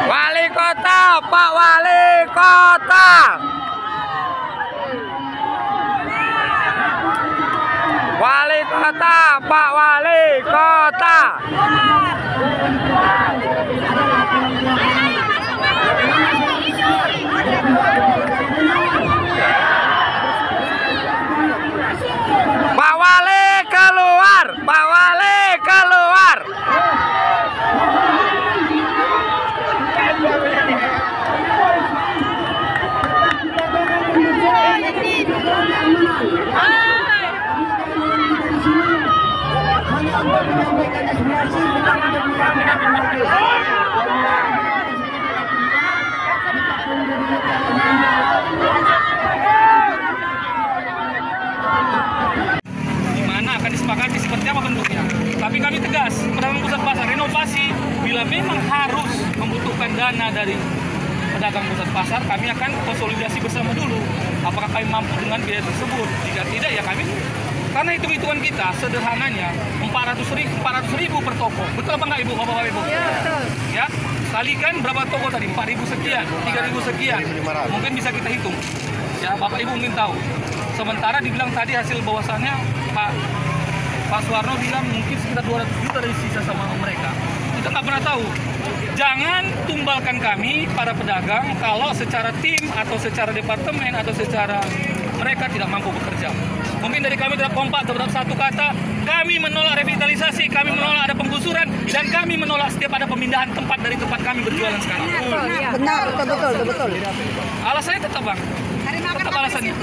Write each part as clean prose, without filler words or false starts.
Wali kota, Pak Wali Kota. Wali kota, Pak Wali Kota. Pak Wali keluar, Pak Wali keluar. Dimana akan disepakati seperti apa bentuknya. Tapi kami tegas, pedagang pusat pasar renovasi bila memang harus membutuhkan dana dari pedagang pusat pasar, kami akan konsolidasi bersama dulu. Apakah kami mampu dengan biaya tersebut? Jika tidak, ya kami, karena hitung-hitungan kita sederhananya 400.000 per toko. Betul apa enggak Ibu, Bapak Ibu? Ya, betul. Ya, kalikan berapa toko tadi? 4.000 sekian, 3.000 sekian. Mungkin bisa kita hitung. Ya, Bapak Ibu mungkin tahu. Sementara dibilang tadi hasil bahwasannya Pak Suwarno bilang mungkin sekitar 200 juta dari sisa sama mereka. Kita nggak pernah tahu. Jangan tumbalkan kami para pedagang kalau secara tim atau secara departemen atau secara mereka tidak mampu bekerja. Mungkin dari kami tidak kompak terhadap satu kata. Kami menolak revitalisasi, kami menolak ada penggusuran, dan kami menolak setiap ada pemindahan tempat dari tempat kami berjualan sekarang. Benar, betul. Alasannya tetap Bang. Tetap alasannya.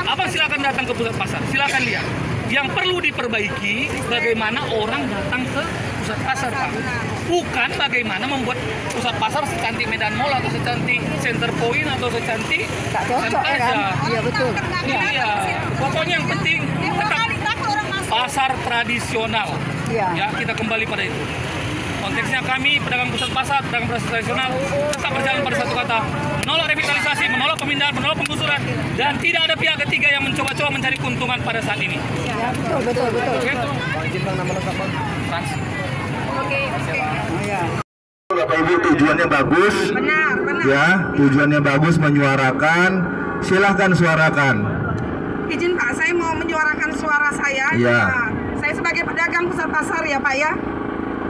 Abang silakan datang ke pusat pasar, silakan lihat. Yang perlu diperbaiki bagaimana orang datang ke pusat pasar, Pak. Bukan bagaimana membuat pusat pasar secantik Medan Mall atau secantik Center Point atau secantik Santaja. Iya betul. Iya. Pokoknya yang penting tetap pasar tradisional. Ya, kita kembali pada itu. Konteksnya kami pedagang pusat pasar, pedagang pasar tradisional tetap berjalan pada satu kata, menolak revitalisasi, menolak pemindahan, menolak penggusuran, dan tidak ada pihak ketiga yang mencoba-coba mencari keuntungan pada saat ini. Ya, betul. Oke? Izin Bang, nama lengkap Bang. Frans. Oke. Bapak Ibu, tujuannya bagus. Benar. Ya, tujuannya bagus, menyuarakan. Silahkan suarakan. Izin Pak, saya mau menyuarakan suara saya. Iya. Nah, saya sebagai pedagang pusat pasar ya Pak ya.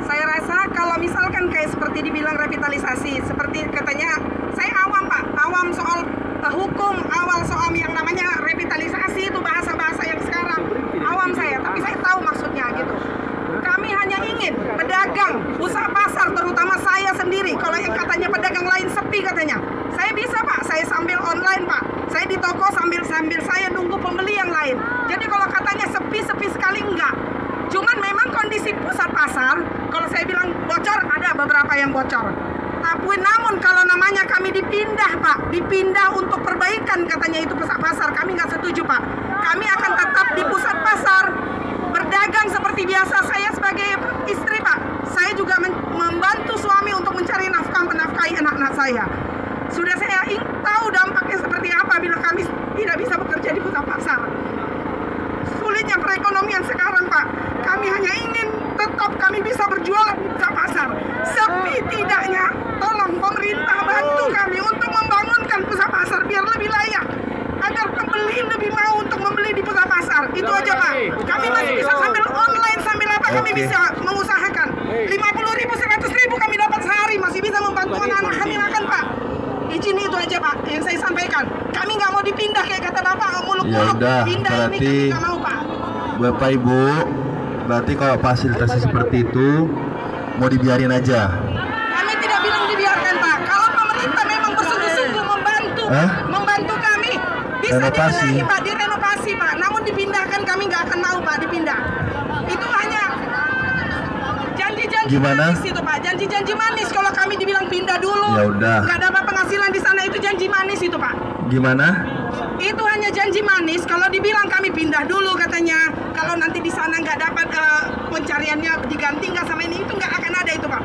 Saya rasa kalau misalkan kayak seperti dibilang revitalisasi, seperti katanya, saya awam Pak, awam soal hukum, awal soal yang namanya revitalisasi itu bahasa-bahasa yang sekarang. Awam saya, tapi saya tahu maksudnya gitu. Kami hanya ingin pedagang, usaha pasar, terutama saya sendiri. Kalau yang katanya pedagang lain sepi katanya, saya bisa Pak, saya sambil online Pak. Saya di toko sambil saya nunggu pembeli yang lain. Jadi kalau katanya sepi sekali enggak. Cuman memang kondisi pusat pasar, kalau saya bilang bocor, ada beberapa yang bocor. Tapi namun kalau namanya kami dipindah Pak, dipindah untuk perbaikan katanya itu pusat pasar, kami nggak setuju Pak. Kami akan tetap di pusat pasar, berdagang seperti biasa. Saya sebagai istri Pak, saya juga membantu suami untuk mencari nafkah, menafkahi anak-anak saya. Sudah saya tahu dampaknya seperti apa bila kami tidak bisa bekerja di pusat pasar. Sulitnya perekonomian sekarang Pak, kami hanya ingin tetap kami bisa berjualan di pusat pasar. Sepi tidaknya, tolong pemerintah bantu kami untuk membangunkan pusat pasar biar lebih layak, agar pembeli lebih mau untuk membeli di pusat pasar. Itu aja Pak. Kami masih bisa sambil online, sambil apa kami bisa mengusahakan. 50.000, 100.000 kami dapat sehari, masih bisa membantu anak-anak kami makan Pak. Izin itu aja Pak yang saya sampaikan. Kami nggak mau dipindah kayak kata Bapak, muluk-muluk. Ya udah, pindah berarti ini kami nggak mau Pak. Bapak Ibu, berarti kalau fasilitasnya seperti itu mau dibiarin aja. Kami tidak bilang dibiarkan membantu kami. Bisa dibenahi Pak, direnovasi Pak. Namun dipindahkan kami nggak akan mau Pak dipindah. Itu hanya janji-janji manis itu Pak. Janji-janji manis kalau kami dibilang pindah dulu. Ya udah. Nggak dapat penghasilan di sana, itu janji manis itu Pak. Gimana? Itu hanya janji manis kalau dibilang kami pindah dulu katanya. Kalau nanti di sana nggak dapat pencariannya diganti nggak sama ini, itu nggak akan ada itu Pak.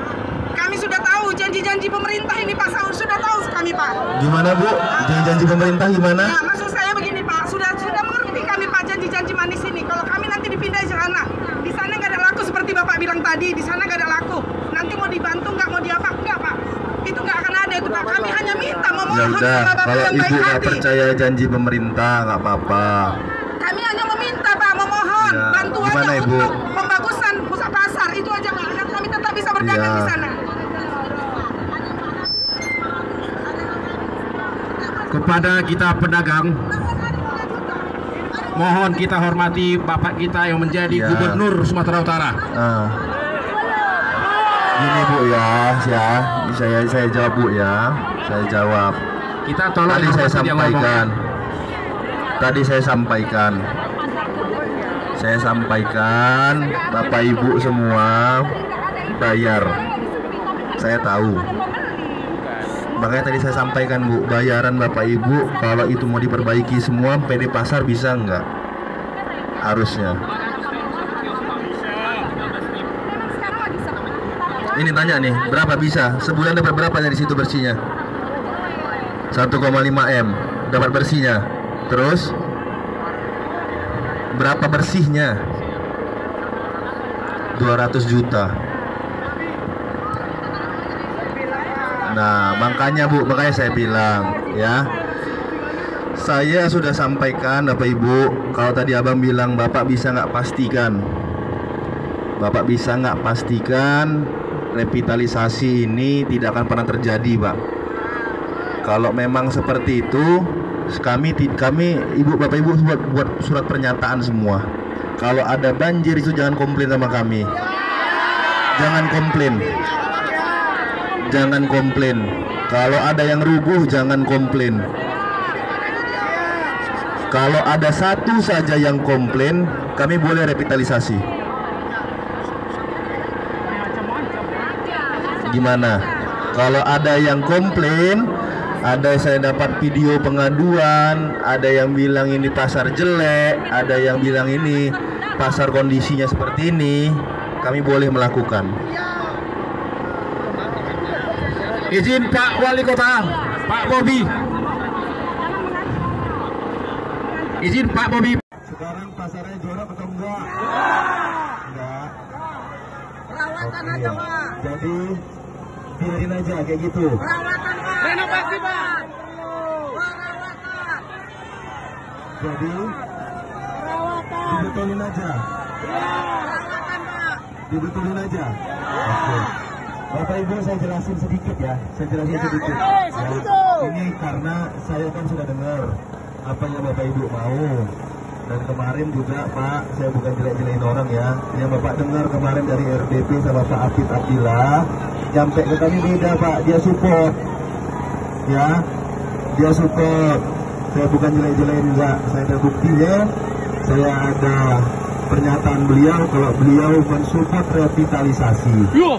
Kami sudah tahu janji-janji pemerintah ini Pak, sudah tahu kami Pak. Gimana Bu? Janji-janji pemerintah gimana? Ya, maksud saya begini Pak, sudah mengerti kami Pak janji-janji manis ini. Kalau kami nanti dipindah di sana nggak ada laku seperti Bapak bilang tadi, di sana nggak ada laku. Nanti mau dibantu nggak, mau diapa nggak Pak? Itu nggak akan ada itu Pak. Kami hanya minta memohon Ya udah, sama Bapak kalau yang Ibu baik nggak hati. percaya janji pemerintah nggak apa-apa. Kami hanya meminta Pak, memohon Ya, bantuannya gimana, Ibu? untuk pembagusan pusat pasar itu aja Pak. Agar kami tetap bisa berdagang Ya. di sana. Kepada kita pedagang, mohon kita hormati Bapak kita yang menjadi Ya. Gubernur Sumatera Utara. Gini Bu ya, saya jawab Bu ya, saya jawab. Kita tolong Tadi saya hormati dia ngomong. saya sampaikan, Bapak Ibu semua bayar. Saya tahu. Makanya tadi saya sampaikan Bu, bayaran Bapak Ibu kalau itu mau diperbaiki semua PD Pasar bisa nggak? Harusnya. Ini tanya nih, berapa bisa? Sebulan dapat berapa dari situ bersihnya? 1,5 M dapat bersihnya. Terus berapa bersihnya? 200 juta. Nah, makanya Bu, makanya saya bilang ya. Saya sudah sampaikan Bapak Ibu, kalau tadi Abang bilang Bapak bisa nggak pastikan. Bapak bisa nggak pastikan revitalisasi ini tidak akan pernah terjadi, Pak. Kalau memang seperti itu, kami Ibu Bapak Ibu buat surat pernyataan semua. Kalau ada banjir itu jangan komplain sama kami. Jangan komplain. Jangan komplain. Kalau ada yang rubuh jangan komplain. Kalau ada satu saja yang komplain, kami boleh revitalisasi. Gimana? Kalau ada yang komplain, ada saya dapat video pengaduan, ada yang bilang ini pasar jelek, ada yang bilang ini pasar kondisinya seperti ini, kami boleh melakukan. Izin Pak Wali Kota, Pak Bobi. Izin Pak Bobi. Sekarang pasarnya jorok atau enggak? Enggak. Perawatan aja Pak. Jadi biarin aja kayak gitu. Perawatan Pak. Renovasi Pak. Perawatan. Jadi dibetulin aja. Perawatan Pak. Dibetulin aja. Oke. Bapak Ibu saya jelasin sedikit ya. Saya jelasin sedikit. Ini karena saya kan sudah dengar apa yang Bapak Ibu mau. Dan kemarin juga Pak, saya bukan jelek-jelekin orang ya. Yang Bapak dengar kemarin dari RDP sama Pak Afid Abdillah, sampai ke kami beda Pak, dia support. Ya, dia support. Saya bukan jelek-jelekin enggak. Saya ada buktinya. Saya ada pernyataan beliau kalau beliau mensupport revitalisasi. Ya.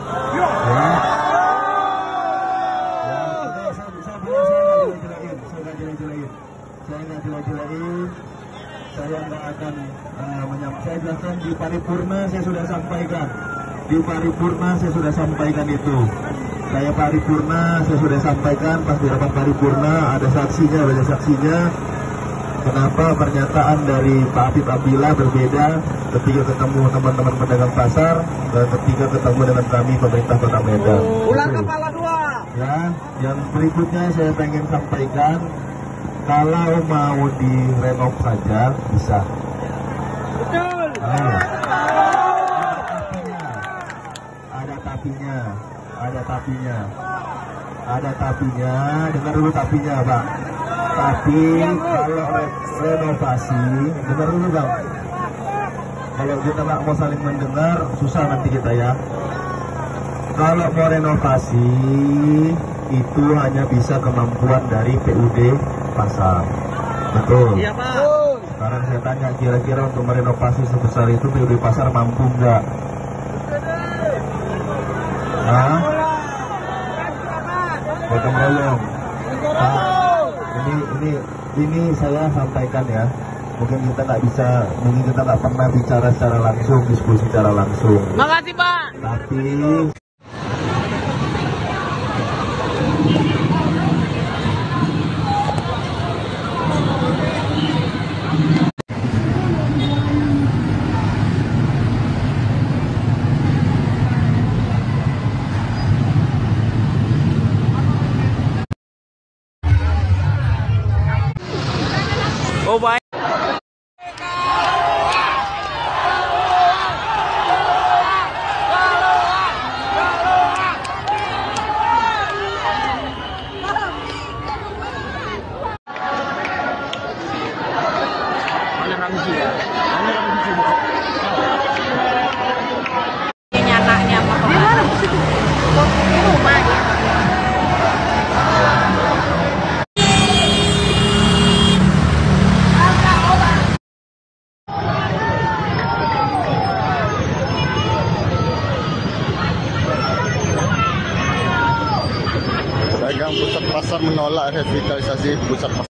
Saya nggak jelek-jelekin. Saya nggak akan menyampaikan. Saya jelaskan di paripurna saya sudah sampaikan. Di paripurna saya sudah sampaikan itu. Saya paripurna saya sudah sampaikan. Pas di rapat paripurna ada saksinya, banyak saksinya. Kenapa pernyataan dari Pak Afid Abdillah berbeda ketika ketemu teman-teman pedagang pasar dan ketika ketemu dengan kami pemerintah Kota Medan. Ular kepala dua. Ya, yang berikutnya saya pengen sampaikan, kalau mau direnov saja bisa. Betul. Ada tapinya. Dengar dulu tapinya, Pak. Tapi kalau renovasi, dengar dulu Bang. Kalau kita nggak mau saling mendengar, susah nanti kita ya. Kalau mau renovasi, itu hanya bisa kemampuan dari PUD pasar. Betul. Iya Pak. Sekarang saya tanya, kira-kira untuk merenovasi sebesar itu PUD Pasar mampu nggak? Hah? Gotong royong. Pak, ini saya sampaikan ya. Mungkin kita nggak pernah bicara secara langsung, diskusi secara langsung. Makasih Pak. Tapi Oh baik. Pedagang pusat pasar menolak revitalisasi pusat pasar.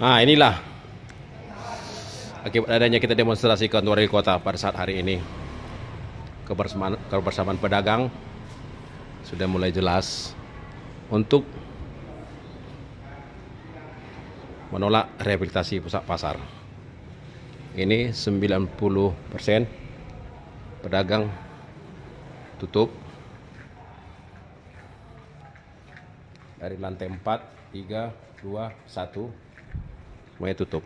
Nah, inilah akibat adanya kita demonstrasi ke kantor wali kota pada saat hari ini. Kebersamaan pedagang sudah mulai jelas untuk menolak rehabilitasi pusat pasar. Ini 90% pedagang tutup dari lantai 4, 3, 2, 1 semuanya tutup.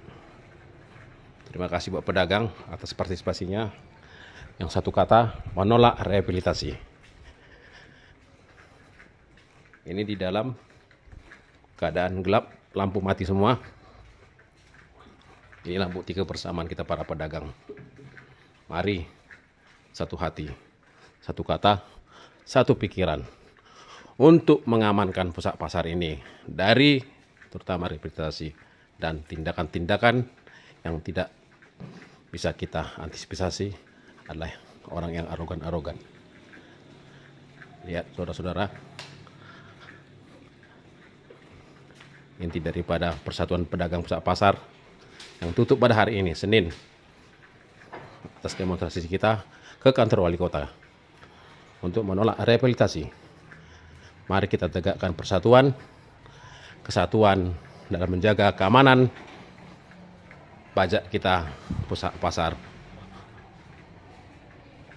Terima kasih buat pedagang atas partisipasinya. Yang satu kata, menolak rehabilitasi. Ini di dalam keadaan gelap, lampu mati semua. Inilah bukti kebersamaan kita para pedagang. Mari satu hati, satu kata, satu pikiran untuk mengamankan pusat pasar ini dari terutama rehabilitasi dan tindakan-tindakan yang tidak bisa kita antisipasi adalah orang yang arogan-arogan. Lihat saudara-saudara, inti daripada Persatuan Pedagang Pusat Pasar yang tutup pada hari ini, Senin, atas demonstrasi kita ke kantor wali kota untuk menolak rehabilitasi. Mari kita tegakkan persatuan, kesatuan dalam menjaga keamanan pajak kita pusat pasar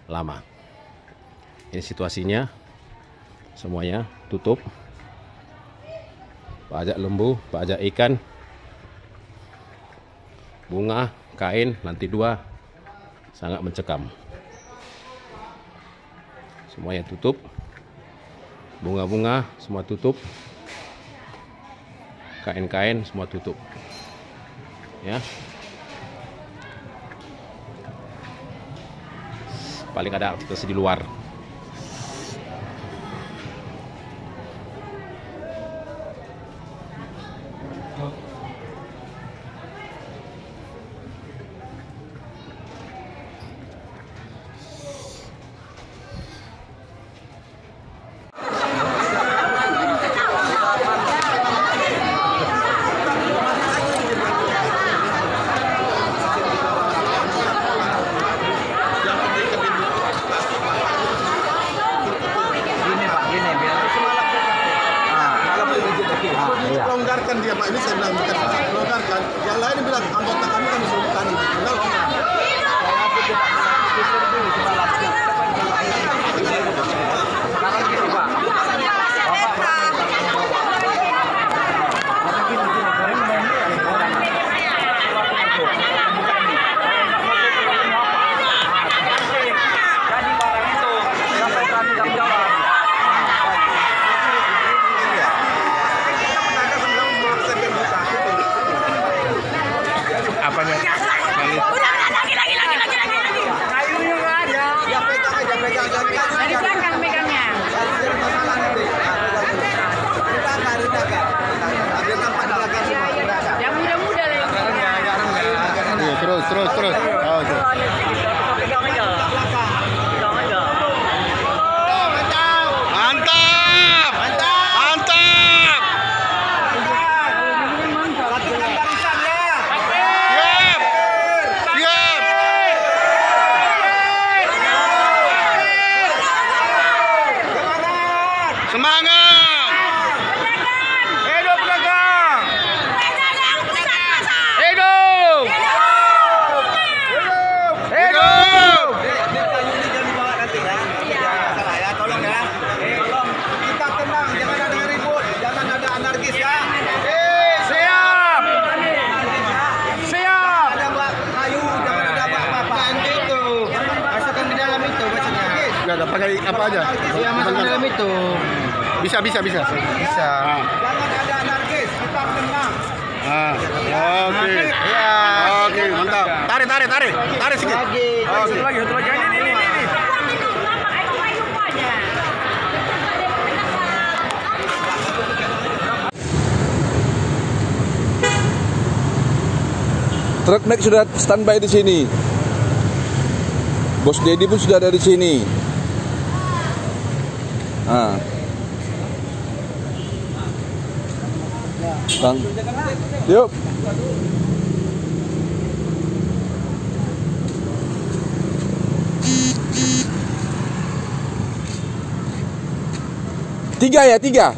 lama. Ini situasinya, semuanya tutup. Pajak lembu, pajak ikan, bunga, kain, lantai 2 sangat mencekam. Semuanya tutup. Bunga-bunga semua tutup. Kain-kain semua tutup. Ya. Paling ada aktivitas di luar. apanya? Udah, lagi. Kayunya nggak ada. Ya pegang aja. Dari belakang megangnya. Yang muda-muda lah yang pegang. Terus. Oh, tuh. Pegang aja. Nggak ada pakai apa aja? Iya, masuk ke dalam itu. Bisa. Bisa. Jangan ada anarkis, kita tenang. Oke. Iya. Oke, mantap. Tarik sedikit. Satu lagi. Ini. Truk Max sudah standby di sini. Bos Dedi pun sudah ada di sini. Bang, yuk. Tiga.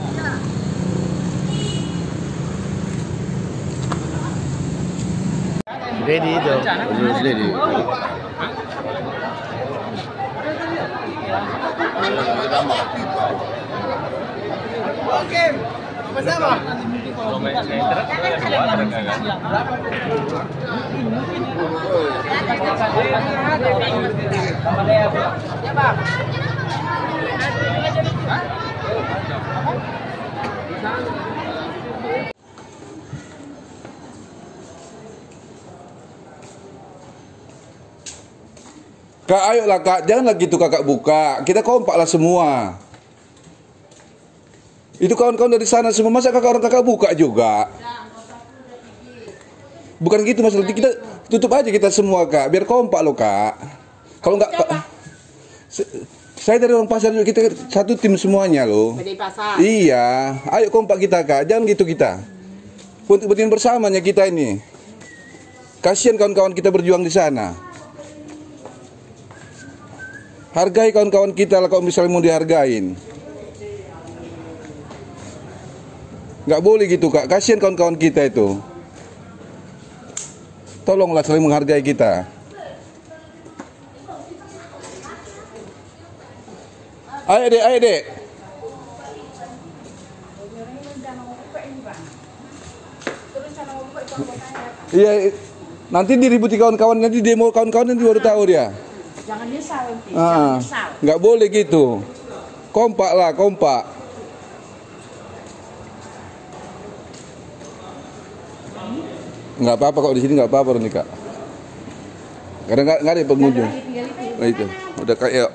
Ready itu. Ready. Oke. Bersama. Kak, ayolah kak, janganlah gitu kakak buka. Kita kompaklah semua. Itu kawan-kawan dari sana semua, masa orang kakak buka juga? Bukan gitu masalah, kita tutup aja kita semua kak, biar kompak loh kak. Kalau nggak, saya dari orang pasar juga, kita satu tim semuanya loh. Dari pasar. Iya, ayo kompak kita kak, jangan gitu kita. Untuk kepentingan bersamanya kita ini. Kasihan kawan-kawan kita berjuang di sana. Hargai kawan-kawan kita lah kalau misalnya mau dihargain. Nggak boleh gitu kak, kasihan kawan-kawan kita itu. Tolonglah saling menghargai kita. Ayo dek. Iya, nanti diributi kawan-kawan, nanti demo kawan-kawan nanti baru tahu dia. Jangan nyesal nanti. Jangan nyesal. Nggak boleh gitu. Kompak lah, kompak. Nggak apa-apa kok di sini, nggak apa-apa nih kak. Karena nggak ada pengunjung. Nah, itu udah kayak.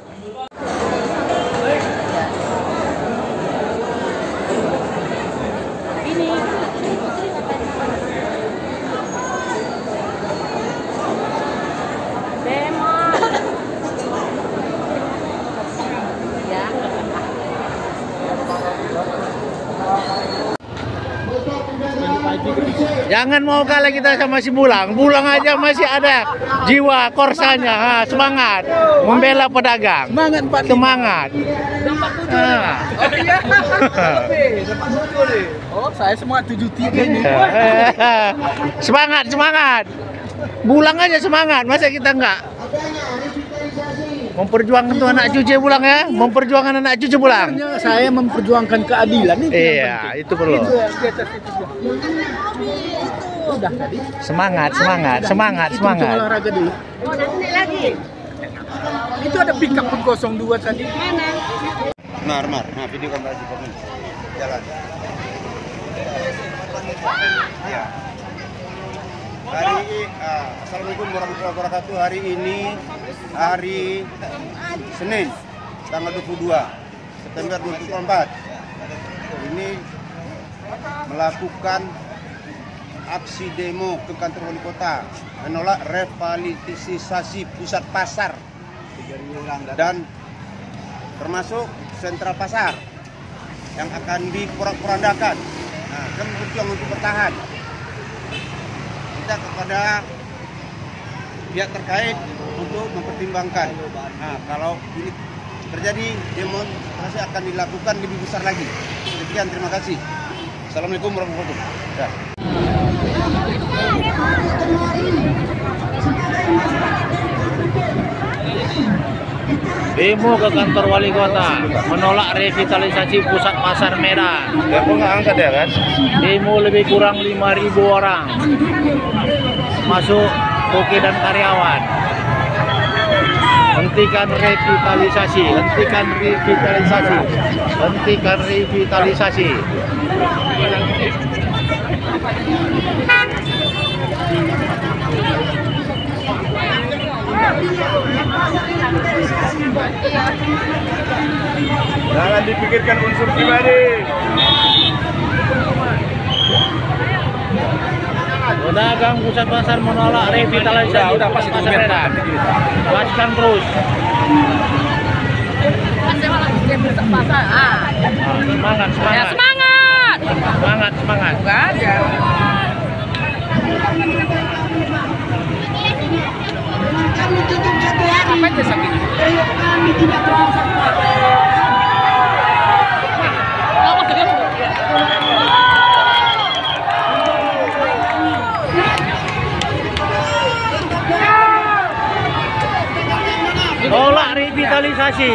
Jangan mau kalah kita sama si Bulang. Bulang aja masih ada jiwa korsanya. Semangat membela pedagang. Semangat. Oh, saya semangat 73 nih. Semangat. Bulang aja semangat. Masa kita enggak? Memperjuangkan tuh anak cucu Bulang ya. Memperjuangkan anak cucu Bulang. Saya memperjuangkan keadilan itu. Iya, itu perlu. Udah tadi. Semangat. Olahraga dulu. Oh, nanti lagi. Itu ada pickup 02 tadi. Mana? Mar. Nah, video kan lagi komen. Jalan. Assalamualaikum warahmatullahi wabarakatuh. Hari ini hari Senin tanggal 22 September 2024. Ini melakukan aksi demo ke kantor wali kota menolak revitalisasi pusat pasar dan termasuk sentral pasar yang akan diporak-porandakan. Nah, kami berjuang untuk bertahan. Kita kepada pihak terkait untuk mempertimbangkan. Nah, kalau ini terjadi demonstrasi akan dilakukan lebih besar lagi. Sekian, terima kasih. Assalamualaikum warahmatullahi wabarakatuh. Demo ke kantor wali kota menolak revitalisasi pusat pasar Medan. Demo nggak angkat ya kan? Demo lebih kurang 5.000 orang, masuk koki dan karyawan. Hentikan revitalisasi, hentikan revitalisasi, hentikan revitalisasi. Jangan dipikirkan unsur pribadi. Pedagang pusat pasar menolak revitalisasi udah pas itu biar Medan. Laskan terus. Pasar. Semangat, Ya, semangat. semangat. Semangat, semangat. Enggak ada. Kami tutup 1 hari. Apa aja sakit? Kami tidak merasa Tolak revitalisasi.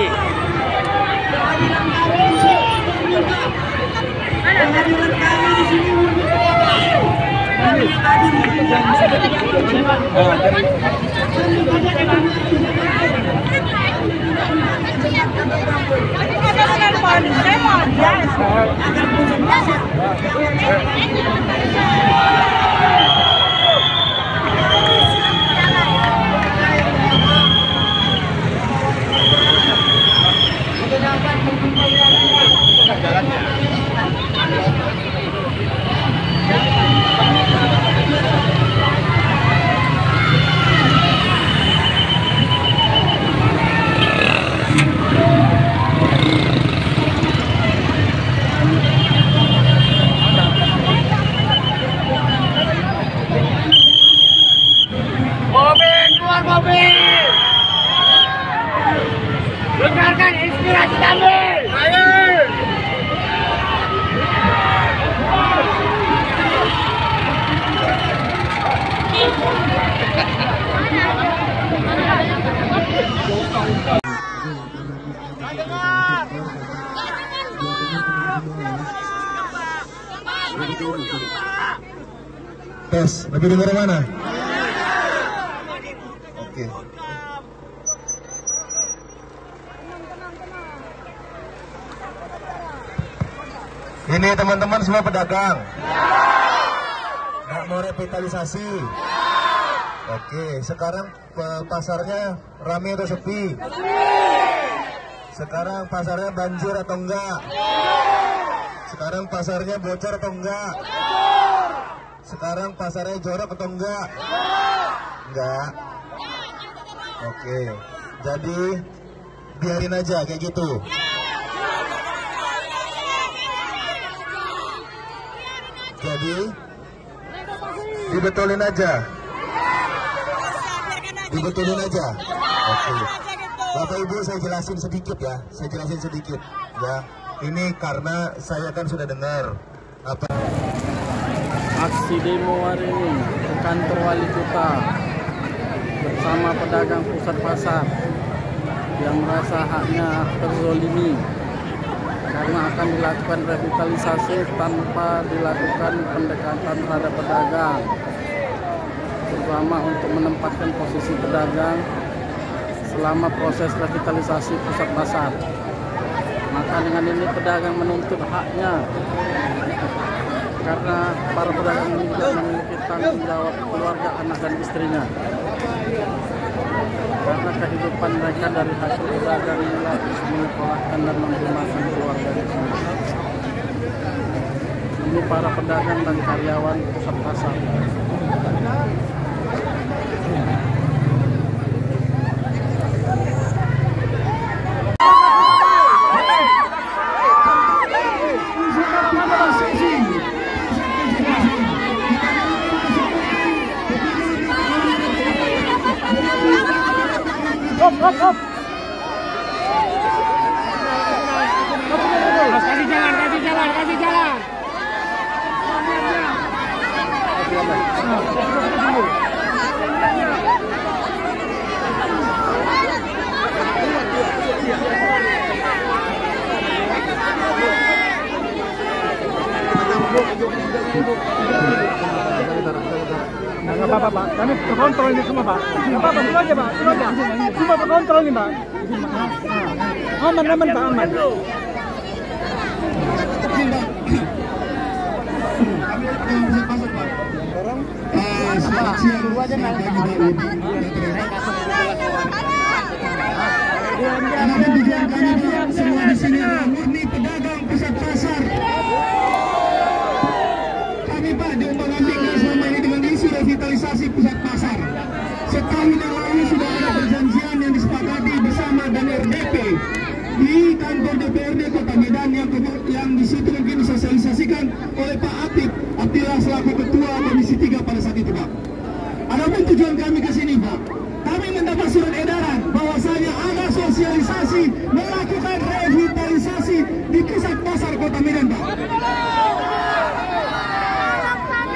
Dengarkan inspirasi kami. Tes, lebih dengar mana? Oke. Ini teman-teman semua pedagang. Nggak mau revitalisasi. Oke, sekarang pasarnya ramai atau sepi? Sekarang pasarnya banjir atau enggak? Sekarang pasarnya bocor atau enggak? Sekarang pasarnya jorok atau enggak? Enggak. Oke, jadi biarin aja kayak gitu. Jadi dibetulin aja. Dibetulin aja. Oke. Bapak Ibu saya jelasin sedikit ya. Saya jelasin sedikit ya. Ini karena saya kan sudah dengar apa aksi demo hari ini ke kantor wali kota bersama pedagang pusat pasar yang merasa haknya terzolimi karena akan dilakukan revitalisasi tanpa dilakukan pendekatan terhadap pedagang, terutama untuk menempatkan posisi pedagang selama proses revitalisasi pusat pasar. Maka dengan ini pedagang menuntut haknya karena para pedagang ini tidak memiliki tanggung jawab keluarga, anak dan istrinya. Karena kehidupan mereka dari hasil pedagang inilah menyekolahkan dan membesarkan keluarga. Ini para pedagang dan karyawan pusat pasar. Hop. Kasih jalan. Nggak apa-apa Pak, kami terkontrol ini semua Pak. Nggak apa-apa, dulu aja Pak, semua terkontrol ini Pak. Aman Pak, aman. Selamat siang, semua di sini murni pedagang pusat pasar. Kami Pak diumbang-ambingkan selama ini dengan isu revitalisasi pusat pasar. Setahun yang lalu sudah ada perjanjian yang disepakati bersama dan RDP di kantor DPRD Kota Medan yang di situ mungkin disosialisasikan oleh Pak Atila selaku Ketua Komisi 3 pada saat itu Pak. Adapun tujuan kami ke sini Pak, kami mendapat surat edaran bahwasanya ada sosialisasi melakukan revitalisasi di pusat pasar Kota Medan Pak.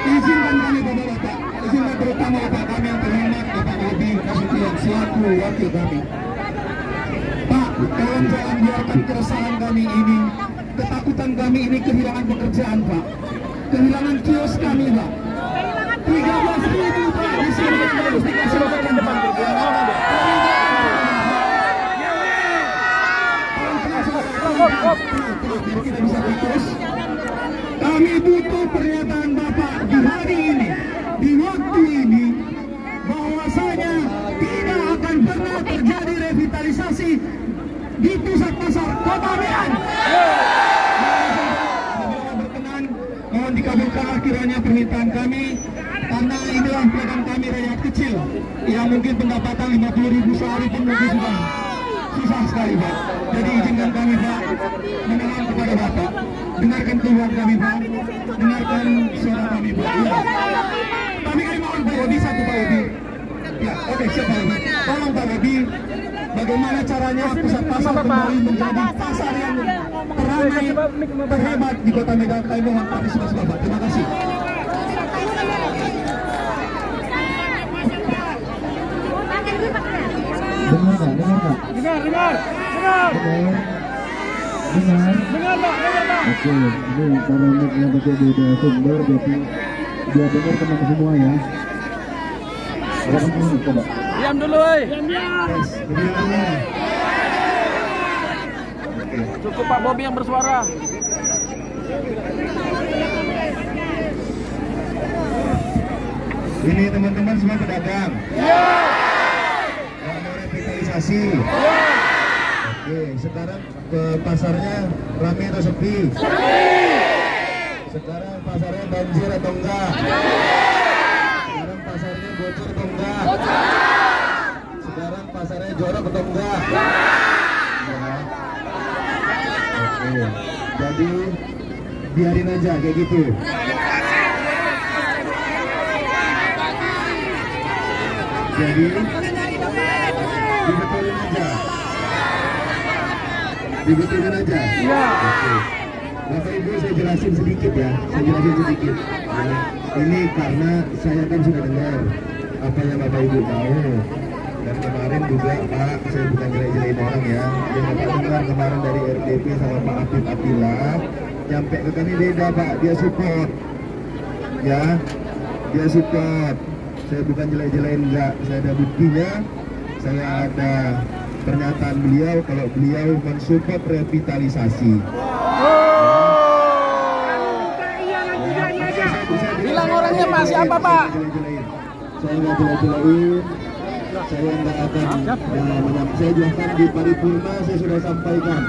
Izinkan kami Bapak, izinkan terutama Bapak kami yang terhormat Bapak Bobi Nasution selaku wakil kami. Pak, tolong jangan biarkan keresahan kami ini, ketakutan kami ini kehilangan pekerjaan Pak, kehilangan kios kami Pak. 13.000 Pak di sini harus dikasih Bapak ke depan. Kita bisa terus. Kami butuh pernyataan Bapak di hari ini, di waktu ini, bahwasanya tidak akan pernah terjadi revitalisasi di pusat pasar Kota Medan. Berkenan, mohon dikabulkan kiranya permintaan kami, karena inilah pedagang kami rakyat kecil yang mungkin pendapatan 50.000 sehari pun mungkin sudah susah sekali Pak. Jadi izinkan kami Pak memohon kepada Bapak, dengarkan keluhan kami Pak, dengarkan suara kami Pak. Ya. Kami mohon Pak Bobi satu Pak Bobi. Ya, oke siap Pak Bobi. Tolong Pak Bobi, bagaimana caranya pusat pasar kembali menjadi pasar yang teramai, terhebat di Kota Medan. Kami mohon partisipasi Bapak. Terima kasih. Dengar. Oke, ini karena mic-nya pakai beda sumber, jadi biar dengar teman semua ya. Coba. Diam dulu, Cukup Pak Bobi yang bersuara. Ini teman-teman semua pedagang. Yang mau revitalisasi. Oke, sekarang ke pasarnya ramai atau sepi? Sekarang pasarnya banjir atau enggak? Sekarang pasarnya bocor atau enggak? Sekarang pasarnya jorok atau enggak? Ya. Oke, jadi biarin aja kayak gitu. Jadi dibetulin aja. Iya. Oke. Bapak Ibu saya jelasin sedikit ya. Ya. Ini karena saya kan sudah dengar apa yang Bapak Ibu tahu. Dan kemarin juga Pak, saya bukan jelek-jelekin orang ya. Yang Bapak dengar kemarin dari RDP sama Pak Atila, nyampe ke kami beda Pak, dia support. Ya, dia support. Saya bukan jelek-jelekin enggak, saya ada buktinya. Saya ada pernyataan beliau kalau beliau mensupport revitalisasi. Bilang orangnya Pak, Masih apa, Pak? Saya nggak jelek-jelekin. Saya nggak akan saya jelaskan di paripurna saya sudah sampaikan.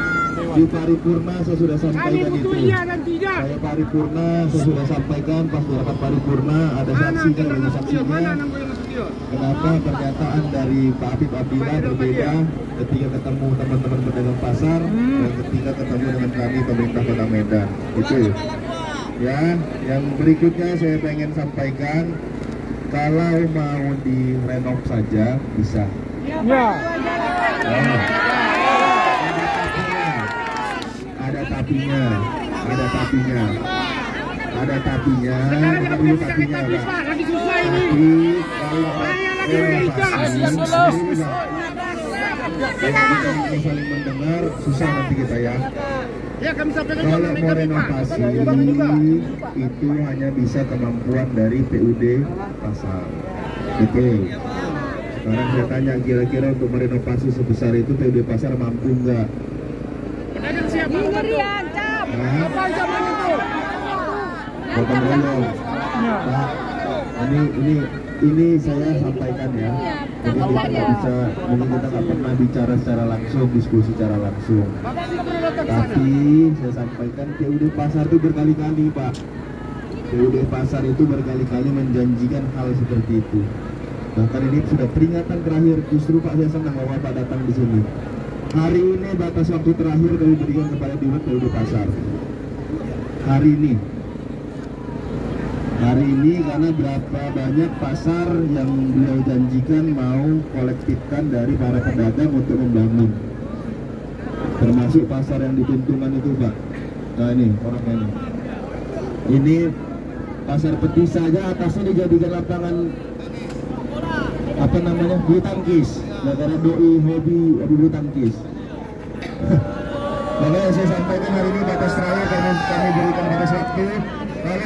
Di paripurna saya sudah sampaikan itu. Saya paripurna saya sudah sampaikan pas di rapat paripurna ada saksinya, ada saksinya. Kenapa pernyataan dari Pak Habib Abdillah berbeda ketika ketemu teman-teman pedagang pasar dan ketika ketemu dengan kami pemerintah Kota Medan. Itu ya. Yang berikutnya saya pengen sampaikan, kalau mau direnov saja bisa. Ya. Ada tapinya. Ada tapinya. Dulu tapinya Pak. Tapi kalau saling mendengar susah nanti kita ya. Kalau mau renovasi itu hanya bisa kemampuan dari PUD Pasar. Betul. Sekarang saya tanya, kira-kira untuk merenovasi sebesar itu PUD Pasar mampu nggak? Pedagang siapa? Gotong royong. Pak, ini saya sampaikan ya. Jadi kita nggak bisa, mungkin kita nggak pernah bicara secara langsung, diskusi secara langsung. Tapi saya sampaikan PUD Pasar itu berkali-kali Pak. PUD Pasar itu berkali-kali menjanjikan hal seperti itu. Bahkan ini sudah peringatan terakhir. Justru Pak, saya senang bahwa Pak datang di sini. Hari ini batas waktu terakhir kami berikan kepada Dirut PUD Pasar. Hari ini karena berapa banyak pasar yang beliau janjikan mau kolektifkan dari para pedagang untuk membangun, termasuk pasar yang dituntungan itu Pak. Nah ini orangnya ini pasar Peti saja atasnya dijadikan lapangan apa namanya bulu tangkis, karena doi hobi bulu tangkis. Makanya saya sampaikan hari ini batas terakhir kami berikan batas waktu. Kalau